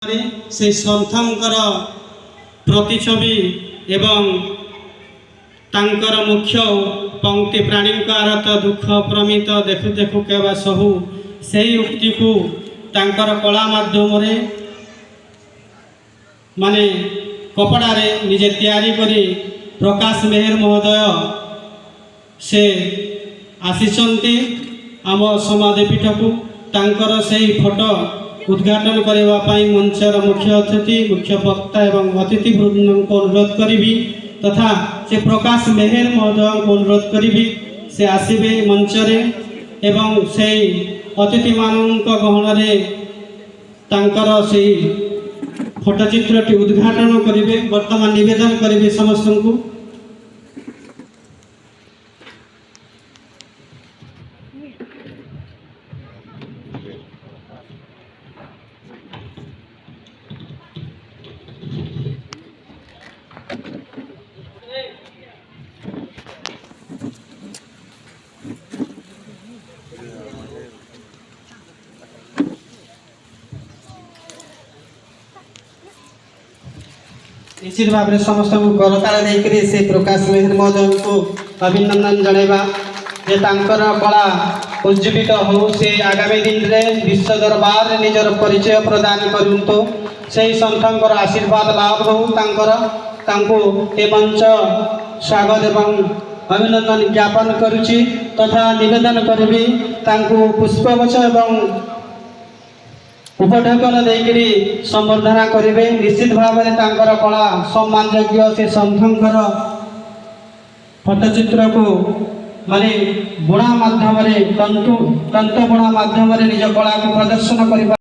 से सन्थंकर प्रतिछवि एवं तांकर मुख्य पंक्ति प्राणी आरत दुख प्रमित देखु देखु केवा सहु से उक्ति को तांकर कला माध्यम माने कपड़ारे निजे तैयारी करी प्रकाश मेहर महोदय से आसीचंती आम समाधिपीठ को तांकर से फोटो उद्घाटन करने मंचर मुख्य अतिथि मुख्य वक्ता एवं अतिथि वृंद को अनुरोध करी तथा से प्रकाश मेहर महोदय को अनुरोध करी से आसबे मंचरे एवं से अतिथि मान गहन तांकर से फोटोचित्रटी उद्घाटन करेंगे। वर्तमान निवेदन करेंगे समस्त को। निश्चित भाव में समस्त गरताल देकर से प्रकाश मेहर महोदय को अभिनंदन जनवा जे तांकर कला उज्जीवित हो से आगामी दिन में विश्व दरबार निजर परिचय प्रदान करंतु से संतंकर आशीर्वाद लाभ हो तांको ए मंच स्वागत एवं अभिनंदन ज्ञापन करुछि तथा निवेदन करी पुष्पगछ एवं उपढकन देकरी संवर्धना करेंगे। निश्चित भाव में तांकर कला सम्मान योग्य से संथंकर फोटोचित्र को माने बुणा माध्यम तंतु बुणा माध्यम निज कला को प्रदर्शन कर